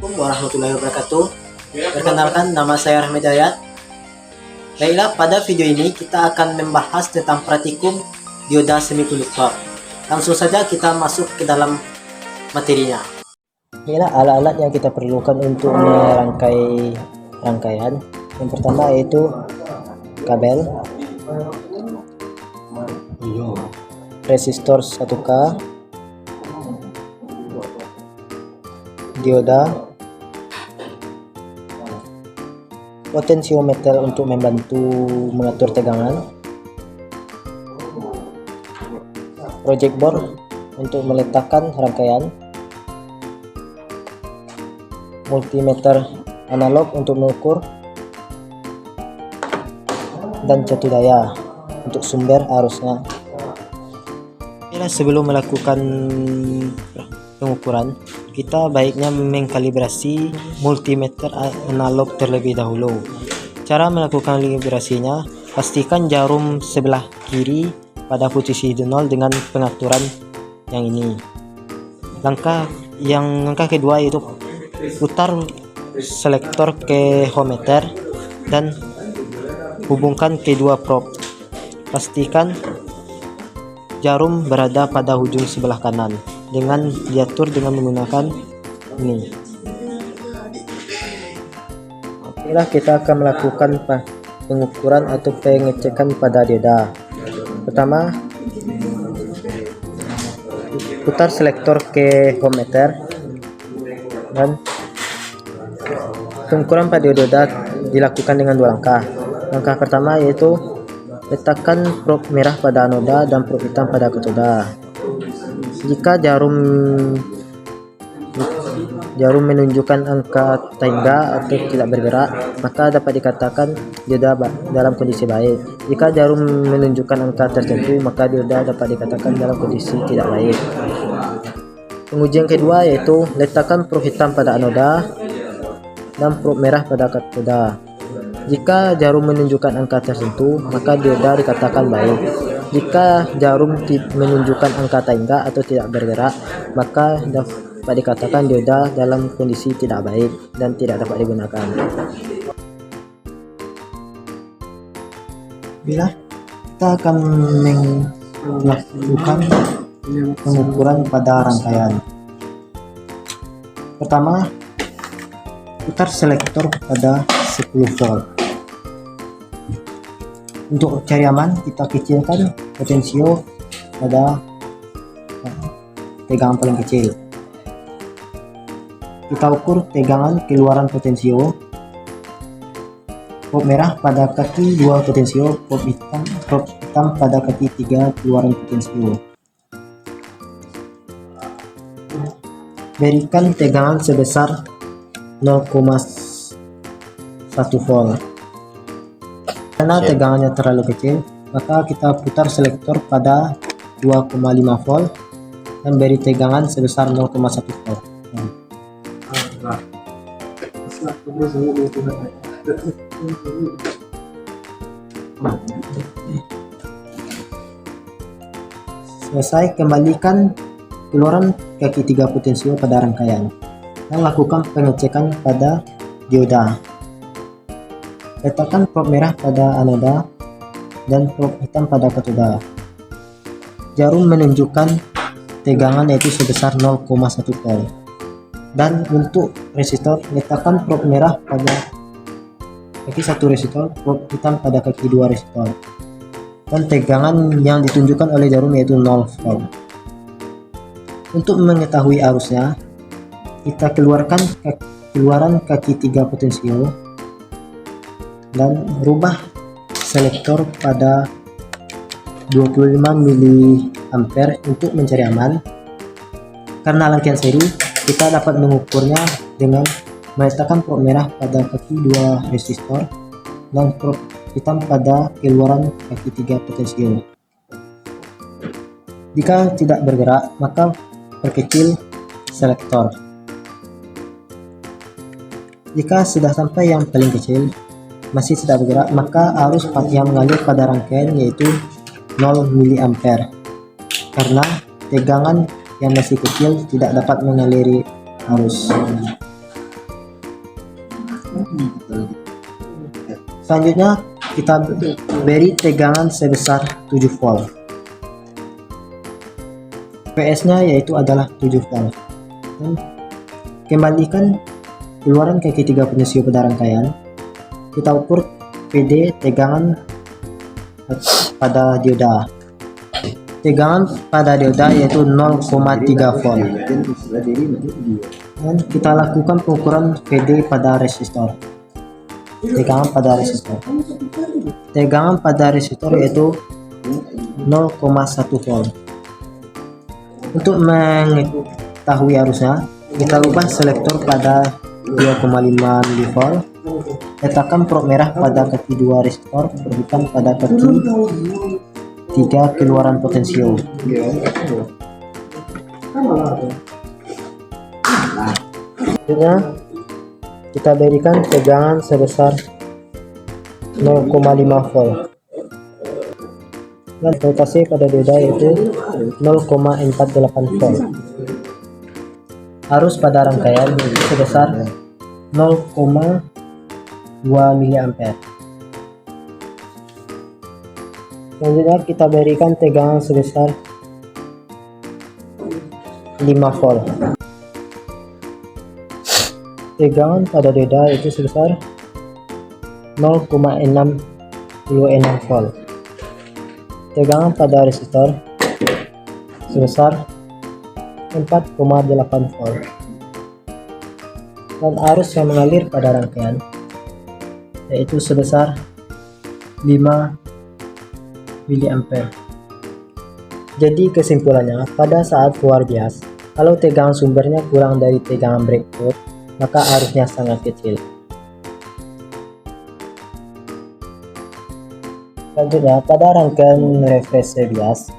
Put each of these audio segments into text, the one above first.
Assalamualaikum warahmatullahi wabarakatuh. Perkenalkan, nama saya Rahmi Dayat. Baiklah, pada video ini kita akan membahas tentang praktikum dioda semikonduktor. Langsung saja kita masuk ke dalam materinya. Inilah alat-alat yang kita perlukan untuk merangkai rangkaian. Yang pertama yaitu kabel, resistor 1K, dioda, potensiometer untuk membantu mengatur tegangan, project board untuk meletakkan rangkaian, multimeter analog untuk mengukur, dan catu daya untuk sumber arusnya. Sebelum melakukan pengukuran, kita baiknya mengkalibrasi multimeter analog terlebih dahulu. Cara melakukan kalibrasinya, pastikan jarum sebelah kiri pada posisi 0 dengan pengaturan yang ini. Langkah kedua yaitu putar selektor ke ohmmeter dan hubungkan kedua probe. Pastikan jarum berada pada ujung sebelah kanan dengan diatur dengan menggunakan ini. Okelah, kita akan melakukan pengukuran atau pengecekan pada dioda. Pertama, putar selektor ke ohmmeter dan pengukuran pada dioda dilakukan dengan dua langkah. Langkah pertama yaitu letakkan probe merah pada anoda dan probe hitam pada katoda. Jika jarum menunjukkan angka tangga atau tidak bergerak, maka dapat dikatakan dioda dalam kondisi baik. Jika jarum menunjukkan angka tertentu, maka dioda dapat dikatakan dalam kondisi tidak baik. Pengujian kedua yaitu letakkan probe hitam pada anoda dan probe merah pada katoda. Jika jarum menunjukkan angka tertentu, maka dioda dikatakan baik. Jika jarum menunjukkan angka tangga atau tidak bergerak, maka dapat dikatakan dioda dalam kondisi tidak baik dan tidak dapat digunakan. Bila kita akan melakukan pengukuran pada rangkaian. Pertama, putar selektor pada 10 volt. Untuk cari aman, kita kecilkan potensio pada tegangan paling kecil. Kita ukur tegangan keluaran potensio. Probe merah pada kaki 2 potensio, probe hitam pada kaki 3 keluaran potensio. Berikan tegangan sebesar 0,1 volt. Karena tegangannya terlalu kecil, maka kita putar selektor pada 2,5 volt dan beri tegangan sebesar 0,1 volt. Selesai, kembalikan keluaran kaki 3 potensio pada rangkaian dan lakukan pengecekan pada dioda. Letakkan probe merah pada anoda dan probe hitam pada katoda. Jarum menunjukkan tegangan yaitu sebesar 0,1 volt. Dan untuk resistor, letakkan probe merah pada kaki 1 resistor, probe hitam pada kaki 2 resistor. Dan tegangan yang ditunjukkan oleh jarum yaitu 0 volt. Untuk mengetahui arusnya, kita keluaran kaki 3 potensio dan rubah selektor pada 25 mA untuk mencari aman. Karena rangkaian seri, kita dapat mengukurnya dengan meletakkan probe merah pada kaki 2 resistor dan probe hitam pada keluaran kaki 3 potensio. Jika tidak bergerak, maka perkecil selektor. Jika sudah sampai yang paling kecil masih tidak bergerak, maka arus yang mengalir pada rangkaian yaitu 0 mA. Karena tegangan yang masih kecil tidak dapat mengaliri arus. Selanjutnya kita beri tegangan sebesar 7 volt. PS-nya yaitu adalah 7 volt. Dan kembalikan keluaran kaki 3 potensio pada rangkaian. Kita ukur PD tegangan pada dioda. Tegangan pada dioda yaitu 0,3 volt. Dan kita lakukan pengukuran PD pada resistor. Tegangan pada resistor. Tegangan pada resistor yaitu 0,1 volt. Untuk mengetahui arusnya, kita ubah selektor pada 2,5 mV. Letakkan probe merah pada kaki 2 resistor, probe hitam pada kaki 3 keluaran potensio. Selanjutnya kita berikan tegangan sebesar 0,5 volt dan voltase pada dioda yaitu 0,48 volt. Arus pada rangkaian yaitu sebesar 0,2 mA. Selanjutnya kita berikan tegangan sebesar 5 volt. Tegangan pada dioda itu sebesar 0,66 volt. Tegangan pada resistor sebesar 4,8 volt. Dan arus yang mengalir pada rangkaian yaitu sebesar 5 mA. Jadi kesimpulannya, pada saat keluar bias, kalau tegangan sumbernya kurang dari tegangan breakout, maka arusnya sangat kecil. Selanjutnya, pada rangkaian refresh bias,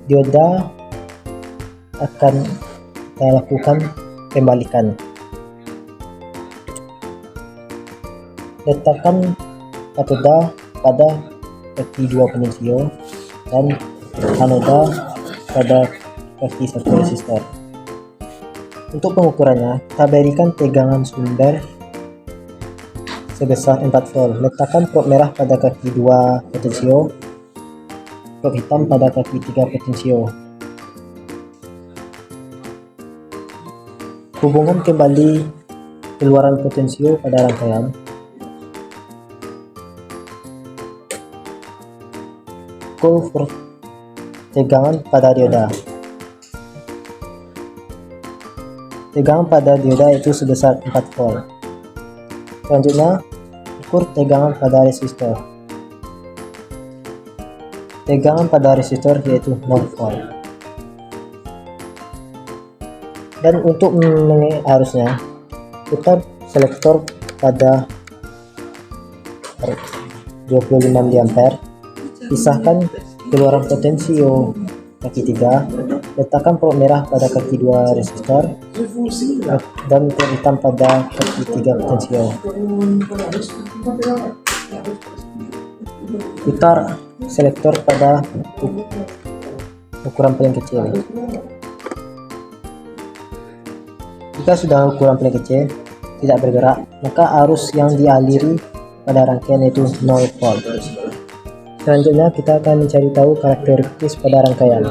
dioda akan kita lakukan kembalikan. Letakkan katoda pada kaki 2 potensio dan anoda pada kaki 1 resistor. Untuk pengukurannya, kita berikan tegangan sumber sebesar 4 volt. Letakkan probe merah pada kaki 2 potensio, probe hitam pada kaki 3 potensio. Hubungkan kembali keluaran potensio pada rangkaian. Ukur tegangan pada dioda. Tegangan pada dioda itu sebesar 4 volt. Selanjutnya, ukur tegangan pada resistor. Tegangan pada resistor yaitu 0 volt. Dan untuk menilai arusnya, putar selektor pada 25 mA. Pisahkan keluaran potensio kaki 3, letakkan probe merah pada kaki 2 resistor dan probe hitam pada kaki 3 potensio. Putar selektor pada ukuran paling kecil. Jika sudah ukuran paling kecil tidak bergerak, maka arus yang dialiri pada rangkaian itu 0 volt. Selanjutnya kita akan mencari tahu karakteristik pada rangkaian.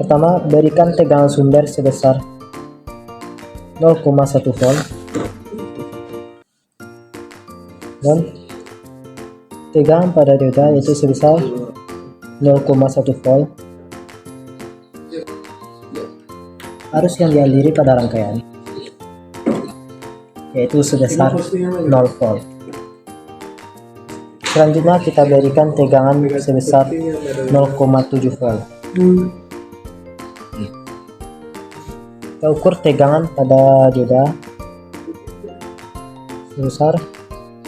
Pertama, berikan tegangan sumber sebesar 0,1 volt dan tegangan pada dioda yaitu sebesar 0,1 volt. Arus yang dialiri pada rangkaian yaitu sebesar 0 volt. Selanjutnya kita berikan tegangan sebesar 0,7 volt. Kita ukur tegangan pada dioda sebesar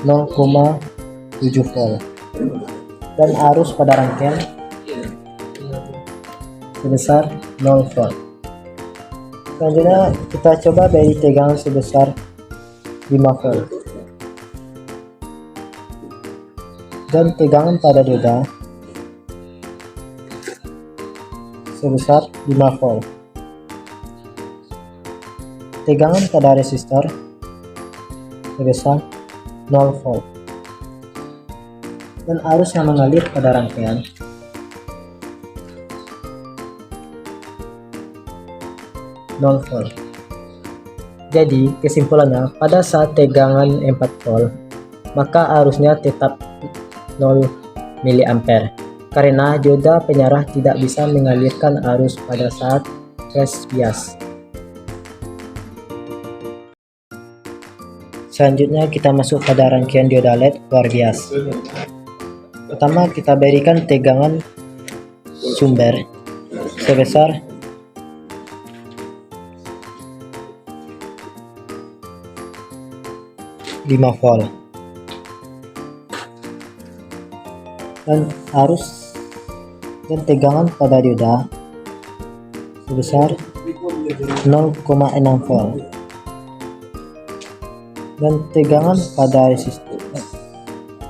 0,7 volt dan arus pada rangkaian sebesar 0 volt. Selanjutnya kita coba beri tegangan sebesar 5 volt dan tegangan pada dioda sebesar 5 volt. Tegangan pada resistor sebesar 0 volt. Dan arus yang mengalir pada rangkaian nol volt. Jadi kesimpulannya, pada saat tegangan 4 volt maka arusnya tetap 0 mA karena dioda penyarah tidak bisa mengalirkan arus pada saat flash bias. Selanjutnya kita masuk pada rangkaian dioda LED luar bias. Pertama kita berikan tegangan sumber sebesar 5 volt dan arus dan tegangan pada dioda sebesar 0,6 volt dan tegangan pada resistor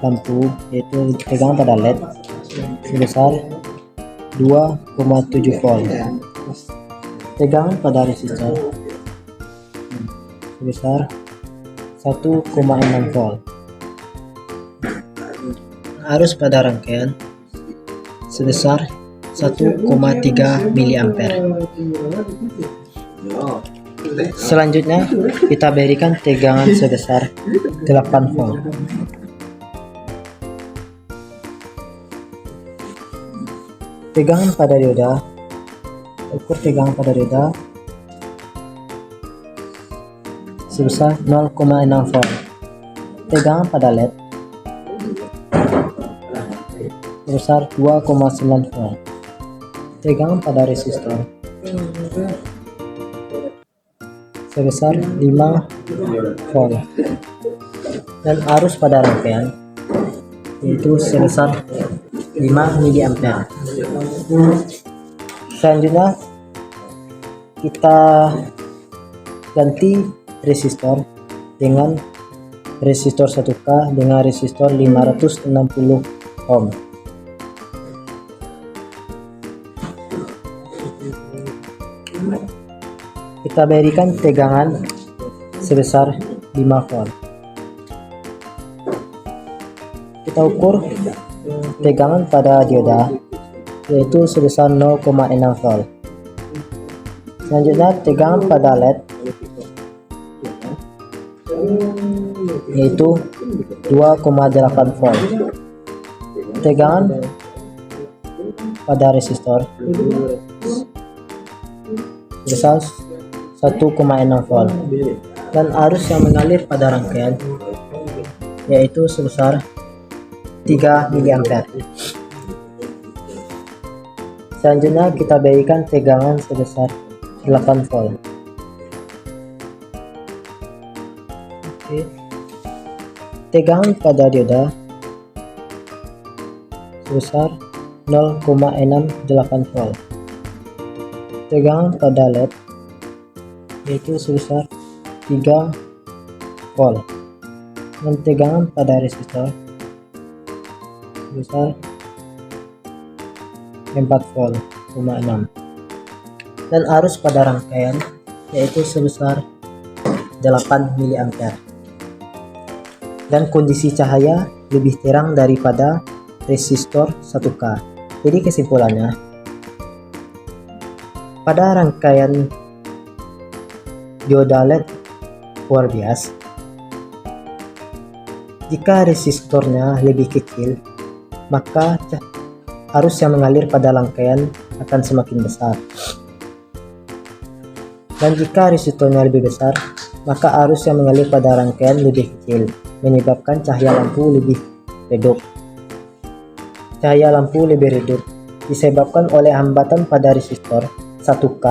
lampu yaitu tegangan pada LED sebesar 2,7 volt. Tegangan pada resistor sebesar 1,6 volt. Arus pada rangkaian sebesar 1,3 mA. Selanjutnya kita berikan tegangan sebesar 8 volt. Tegangan pada dioda, ukur tegangan pada dioda sebesar 0,6 volt. Tegangan pada LED sebesar 2,9 volt. Tegangan pada resistor sebesar 5 volt. Dan arus pada rangkaian yaitu sebesar 5 mA. Selanjutnya kita ganti resistor dengan resistor 1K dengan resistor 560 ohm. Kita berikan tegangan sebesar 5 volt. Kita ukur tegangan pada dioda yaitu sebesar 0,6 volt. Selanjutnya tegangan pada LED yaitu 2,8 volt. Tegangan pada resistor sebesar 1,6 volt dan arus yang mengalir pada rangkaian yaitu sebesar 3 mA. Selanjutnya kita berikan tegangan sebesar 8 volt. Oke. Tegangan pada dioda sebesar 0,68 volt. Tegangan pada LED yaitu sebesar 3 volt. Dan tegangan pada resistor sebesar 4 volt, 6. Dan arus pada rangkaian yaitu sebesar 8 mA. Dan kondisi cahaya lebih terang daripada resistor 1K. Jadi kesimpulannya, pada rangkaian dioda LED luar bias, jika resistornya lebih kecil, maka arus yang mengalir pada rangkaian akan semakin besar. Dan jika resistornya lebih besar, maka arus yang mengalir pada rangkaian lebih kecil, menyebabkan cahaya lampu lebih redup. Cahaya lampu lebih redup disebabkan oleh hambatan pada resistor 1K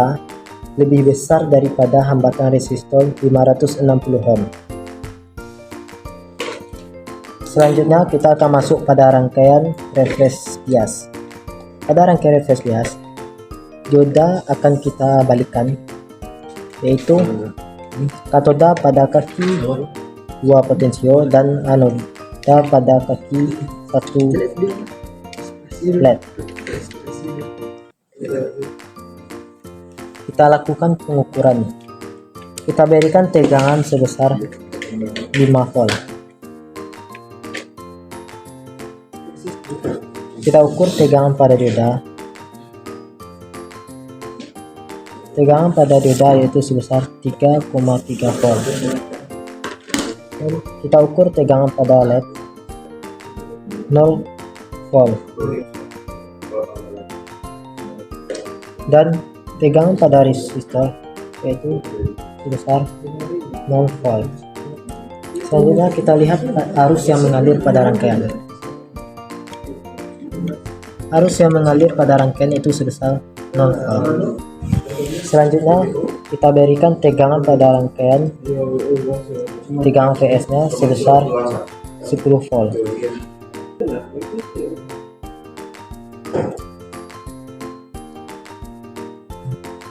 lebih besar daripada hambatan resistor 560 ohm. Selanjutnya kita akan masuk pada rangkaian refresh bias. Pada rangkaian refresh bias, dioda akan kita balikkan, yaitu katoda pada kaki 2 potensio dan anoda pada kaki 1 LED. Kita lakukan pengukuran. Kita berikan tegangan sebesar 5 volt. Kita ukur tegangan pada dioda. Tegangan pada dioda yaitu sebesar 3,3 volt. Dan kita ukur tegangan pada LED 0 volt. Dan tegangan pada resistor yaitu sebesar 0 volt. Selanjutnya kita lihat arus yang mengalir pada rangkaian. Arus yang mengalir pada rangkaian itu sebesar 0 volt. Selanjutnya kita berikan tegangan pada rangkaian. Tegangan VS nya sebesar 10 volt.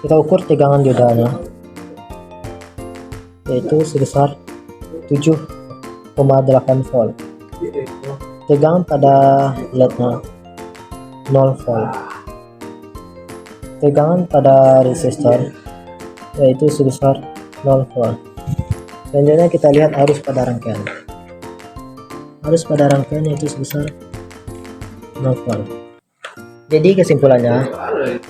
Kita ukur tegangan diodanya yaitu sebesar 7,8 volt. Tegangan pada LED nya 0 volt. Tegangan pada resistor yaitu sebesar 0 volt. Selanjutnya kita lihat arus pada rangkaian. Arus pada rangkaian yaitu sebesar 0 volt. Jadi kesimpulannya,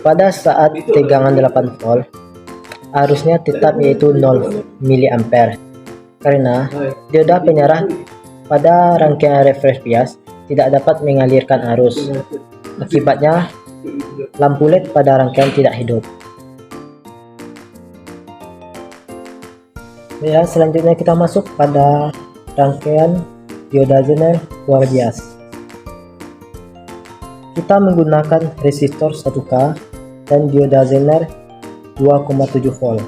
pada saat tegangan 8 volt, arusnya tetap yaitu 0 mA karena dioda penyarah pada rangkaian refresh bias tidak dapat mengalirkan arus. Akibatnya, lampu LED pada rangkaian tidak hidup. Ya, selanjutnya kita masuk pada rangkaian dioda zener luar bias. Kita menggunakan resistor 1K dan dioda zener 2,7 volt.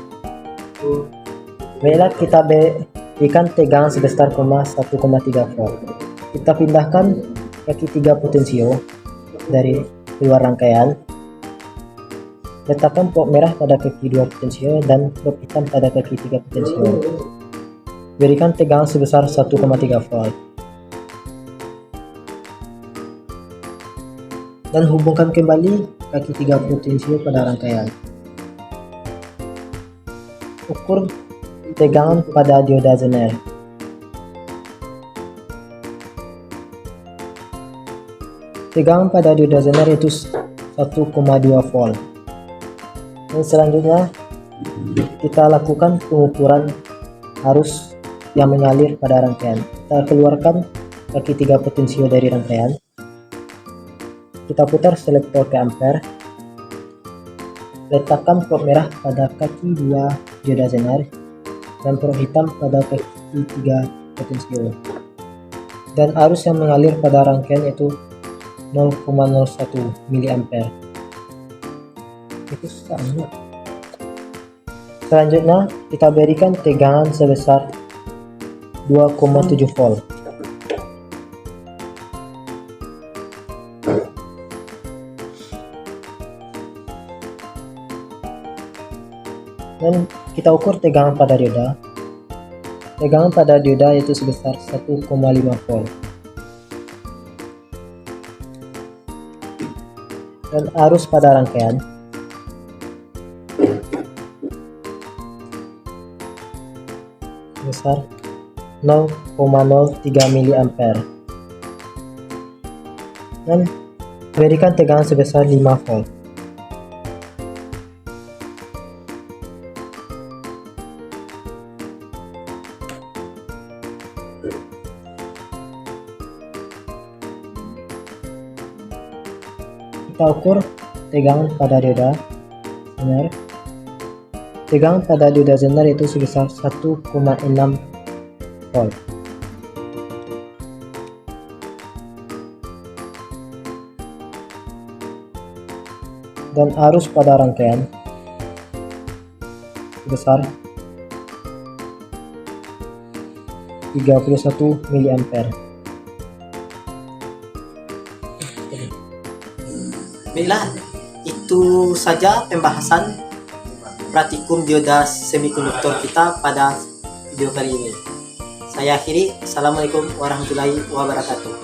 Baiklah, kita berikan tegangan sebesar 1,3 volt. Kita pindahkan kaki 3 potensio dari luar rangkaian. Letakkan probe merah pada kaki 2 potensio dan probe hitam pada kaki 3 potensio. Berikan tegangan sebesar 1,3 volt. Dan hubungkan kembali kaki 3 potensio pada rangkaian. Ukur tegangan pada dioda zener. Tegangan pada dioda zener itu 1,2 volt. Dan selanjutnya kita lakukan pengukuran arus yang mengalir pada rangkaian. Kita keluarkan kaki 3 potensio dari rangkaian. Kita putar selektor ke ampere. Letakkan probe merah pada kaki 2 dioda zener dan probe hitam pada kaki 3 potensio. Dan arus yang mengalir pada rangkaian itu 0,01 mA. Itu sama. Selanjutnya kita berikan tegangan sebesar 2,7 volt. Dan kita ukur tegangan pada dioda. Tegangan pada dioda yaitu sebesar 1,5 volt. Dan arus pada rangkaian sebesar 0,03 mA. Dan berikan tegangan sebesar 5 volt. Kita ukur tegangan pada dioda zener. Tegangan pada dioda zener itu sebesar 1,6 volt. Dan arus pada rangkaian sebesar 31 mA. Baiklah, itu saja pembahasan praktikum dioda semikonduktor kita pada video kali ini. Saya akhiri. Assalamualaikum warahmatullahi wabarakatuh.